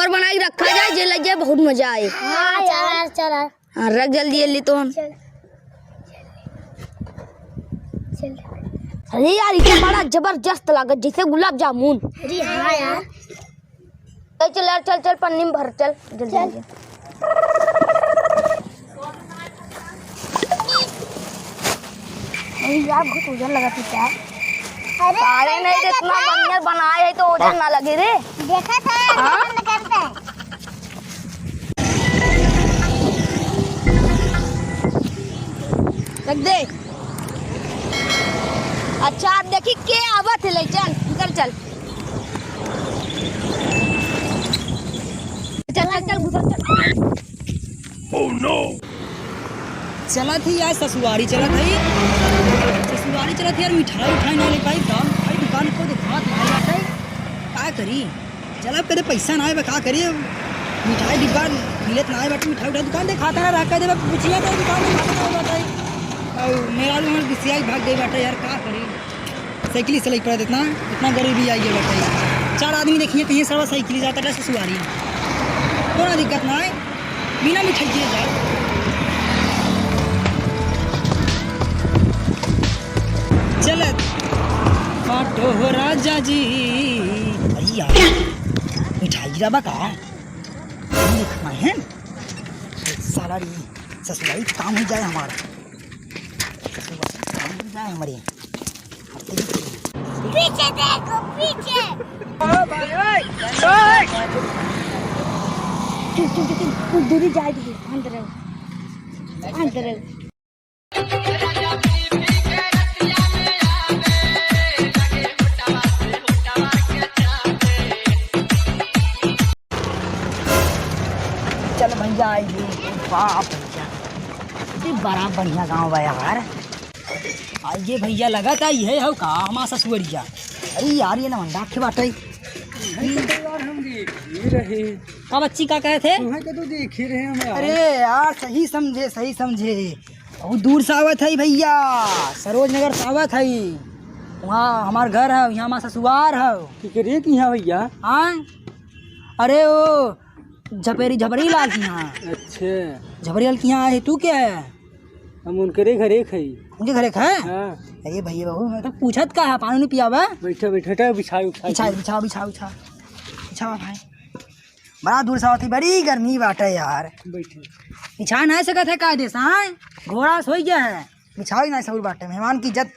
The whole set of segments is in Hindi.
पर बनाई रखा जाए जे लग जाए बहुत मजा आए। हाँ यार चल हाँ रख जल्दी जल्दी तो हम चल। अरे यार ये बड़ा जबरदस्त लागत जैसे गुलाब जामुन। अरे हाँ यार चल यार चल चल पन्नी में भर चल जल्दी जल्दी। यार बहुत वजन लगा थी क्या? अरे नहीं तो इतना बढ़िया बनाया है तो वजन ना लगे रे। देखा था हाँ? करता है। रख दे। अच्छा आप देखी के आवत है ले चल निकल चल चल चल चल गुजर चल। Oh no! चला थी यार ससुरारी चला थी यार मिठाई उठाई ना ले पाई काम भाई दुकान को दिखा नहीं आता है क्या करी चला तेरे पैसा ना है बा का करी मिठाई डिब्बा मिलत ना है बट मिठाई उठा दुकान दिखाता ना रखा दे पूछिया तो दुकान दिखाता ना बताई और मेरा लोग बिसिया भाग गई बाटा यार क्या करी साइकिल से लेकर पड़ा इतना गरीबी आई है बाटा 4 आदमी देखिए कहीं सर्व साइकिल जाता है ससुरारी कोई दिक्कत ना है बिना मिठाई दिए जाए। चलत बाटो हो राजा जी अरे यार मिठाई गिरा बा का देखना है साला री ससुराली काम हो जाए हमारा ससुराली काम हो जाए हमारे पीछे देखो पीछे। कुछ दूरी जाएगी अंदर चल भैया आइए बाप भैया बड़ा बढ़िया गाँव है यार आइए भैया लगा था ये हो का हमारा ससुरिया अरे यार ये ना के बाटे का बच्ची का कहे थे तो देख ही रहे हैं अरे यार सही समझे बहुत दूर से आवत है भैया सरोज नगर से आवत है वहाँ हमार घर है यहाँ हमारा ससुराल है कि यहाँ भैया हाँ अरे वो झबरी लाल की यहाँ अच्छा झबरी लाल की यहाँ है तू क्या है हम उनके घरे खई उनके घरे है हाँ अरे भैया बहू मैं तो पूछत का है पानी नहीं पिया बा बैठा बिछाओ भाई बड़ा दूर से होती बड़ी गर्मी बाटे यार बैठे बिछा नहीं सकत है कायदे से हाँ घोड़ा सोई गया है बिछाओ ही नहीं सब बाटे मेहमान की इज्जत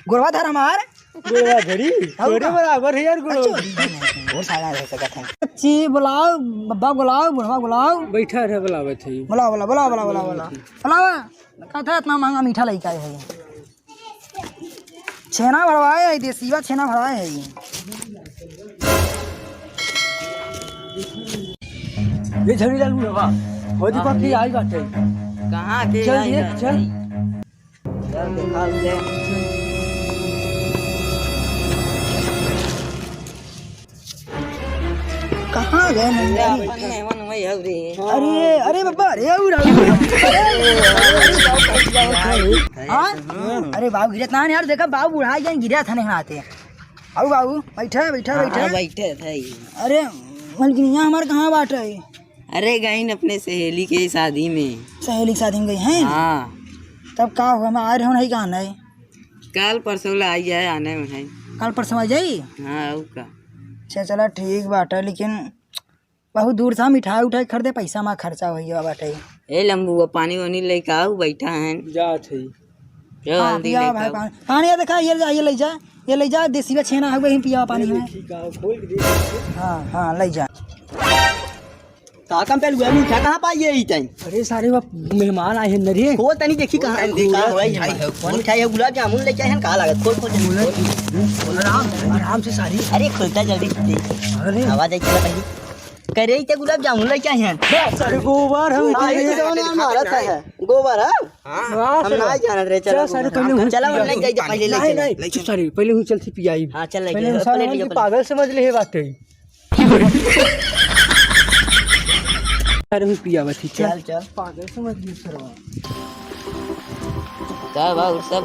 गुरवा धर हमार गुड़वा धरी थोड़े बराबर है यार गुड़वा बहुत सारा रह सकत है बच्ची बुलाओ बब्बा बुलाओ बुढ़वा बुलाओ बैठा रहे बुलावत है बुलाओ कथा इतना महंगा मीठा लेके आए है छेना भरवाए है देसीवा छेना भरवाए है ये झड़ी लाल बुढ़वा हो देखो कि आई बाटे कहाँ के चल ये चल देखा ले कहाँ गए अरे अरे बाबा अरे अरे बाबू गिरत ना यार देखा बाबू बुढ़ा जाए गिरा था नहीं आते आओ बाबू बैठे थे। अरे मलकिनिया हमारे कहाँ बाट है अरे गई अपने सहेली के शादी में। सहेली की शादी में गई हैं हाँ तब का हुआ मैं आ रहे हो नहीं कहाँ नहीं कल परसों ला आई है आने में है। कल परसों आ जाई हाँ का अच्छा चला ठीक बाट है लेकिन बहुत दूर से मिठाई उठाई खरीदे पैसा में खर्चा हो गया बाटे ए लंबू पानी वानी लेके आओ बैठा है जात है जल्दी पिया भाई पानी ये देखा ये ले जा देसी छेना है वही पिया पानी में खोल के दे हाँ ले जा काकम पे लुआ मीठा कहाँ पाइए ई टाइम। अरे सारे मेहमान आए हैं नरे खोल तनी देखी कहाँ देखा है कौन मिठाई है गुलाब जामुन लेके आए हैं कहाँ लागत खोल आराम से सारी अरे खोलता जल्दी अरे आवाज आई चला पहले करे ते गुलाब जामुन लेके आए हैं सारे गोबर हम भारत है गोबर हम ना जान रहे चलो सारे पहले चला नहीं जाइए पहले ले चल सारे पहले हूँ चलती पियाई हां चल पहले सारे पागल समझ ले बात है अरे पिया बसी चल चल पागल समझ लिए सरवा का बाबू सब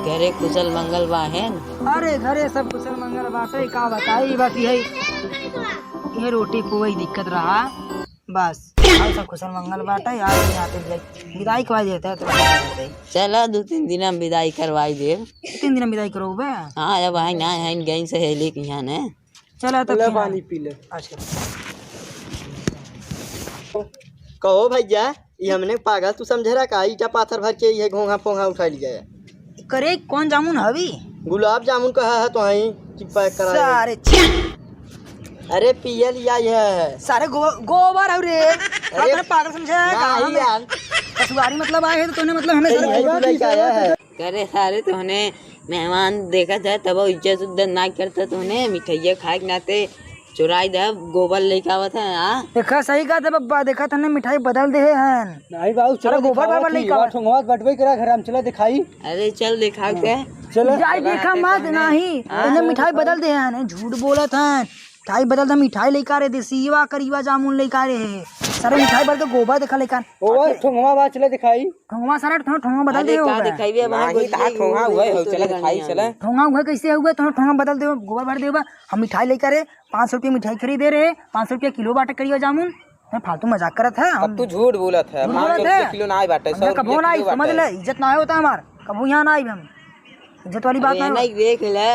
घरे कुशल मंगल बा हैं। अरे घरे सब कुशल मंगल बाटे का बताई बाकी है ये रोटी कोई दिक्कत रहा बस और सब कुशल मंगल बाटा यार आते विदाई करवा देते हैं तो चला 2-3 दिन हम विदाई करवाई दे 3 दिन विदाई करो बे। हाँ अब आई ना है गई सहेली के यहाँ ने चला तो पानी पी ले। अच्छा कहो भैया ये हमने पागल तू समझे रहा का ईटा पाथर भर के ये घोंघा पोंघा उठा लिया है। करे कौन जामुन हवी गुलाब जामुन कहा है तो ही कि पैक करा सारे अरे पिए लिया है सारे गोबर और रे अरे पागल समझे नहीं यार कसुआरी मतलब आए हैं तो तूने मतलब हमें यही तो लेके आया है। करे सारे तोहने मेहमान देखा था तब इज्जत उज्जत ना करता तोहने मिठाइया खाए के नाते चुराई दे गोबर लेके आवत है। हाँ देखा सही कहा था बब्बा देखा था मिठाई बदल दे हैं नहीं बाबू चलो गोबर बाबर लेके आओ। ठोंगवा बटवे करा घर हम चला दिखाई अरे चल दिखा के चलो जाई देखा मत नहीं इन्हें मिठाई बदल दे हैं झूठ बोलत हैं मिठाई बदल दे मिठाई लेके आ रहे देसीवा करीवा जामुन लेके आ रहे हैं सारे मिठाई बदल के गोबर देखा लेकर ओवर ठोंगवा बात चला दिखाई ठोंगवा सारा ठोंगा बदल दे का दिखाइबे नहीं ता ठोंगा हुआ हो चला दिखाई चला ठोंगा हुआ कैसे हुआ तो ठोंगा बदल दे गोबर भर देगा हम मिठाई लेकर 500 रुपये मिठाई खरीदे रहे 500 रुपये किलो बाटा करियो जामुन मैं फालतू मजाक करत है हम तू झूठ बोलत है 500 रुपये किलो ना बाटे 100 कबो ना समझ ले इज्जत ना होता हमार कबो यहाँ ना आई हम इज्जत वाली बात नहीं देख ले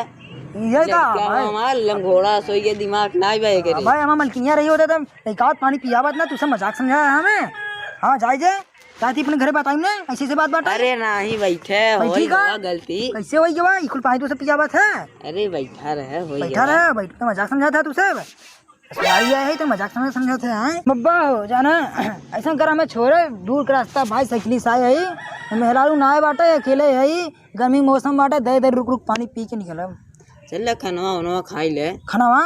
ये का हमार लंगोड़ा सोई के दिमाग ना बहे करी भाई हम मलकिनिया रही होते तुम एक आध पानी पियावत ना तू सब मजाक समझाया हमें। हाँ जाए जे चाहती अपने घरे बताई ने ऐसी से बात बात अरे नहीं बैठे होई गलती कैसे होई गवा इकुल पानी तो सब पियावत है अरे बैठा रहे होई बैठा रहे बैठ के मजाक समझाता तू सब आई है तो मजाक समझाते हैं बब्बा हो जाना ऐसा कर हमें छोड़े दूर का रास्ता भाई साइकिली से आए है मेहरारू ना आए बाटे अकेले है गर्मी मौसम बाटे दे दे रुक रुक पानी पी के निकल चल खनवा उनवा खाई ले खानावा।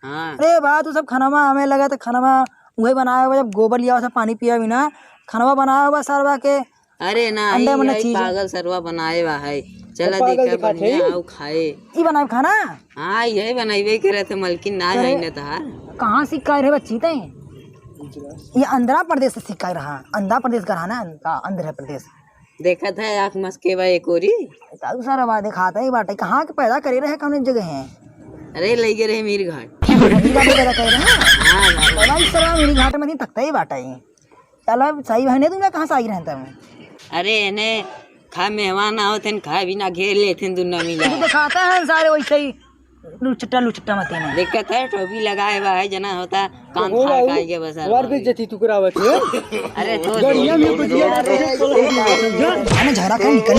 हाँ अरे बा तू सब खानावा हमें लगा तो खानावा वही बनाया हुआ जब गोबर लिया हुआ पानी पिया बिना खानावा बनाया हुआ सरवा के अरे ना यही पागल सरवा बनाए हुआ है चला देखा बढ़िया आओ खाए ई बनाए खाना। हाँ यही बनाइबे करे थे मलकिन ना है न तहार कहाँ सिक्का रहे बच्ची ते ये आंध्र प्रदेश से सिक्का रहा आंध्र प्रदेश का रहा ना आंध्र प्रदेश देखा था आँख मस्के बा एक ओरी सारा बात दिखाता है बाटे कहाँ के पैदा करे रहे कौन जगह है अरे ले गए रहे मीर घाट पैदा कर रहे मेरी घाट में तकता ही बाटा ही चलो सही बहने तुमने कहाँ से आई रहता मैं अरे इन्हें खा मेहमान आओ थे खाए बिना घेर लेते दुनिया मिला तो दिखाता है सारे वैसे ही लुचट्टा मत ना दिक्कत है टोपी लगाए हुआ है जना होता कान फाड़ के बस और भी जती तू करावत है अरे तो बढ़िया में कुछ झगड़ा कर निकल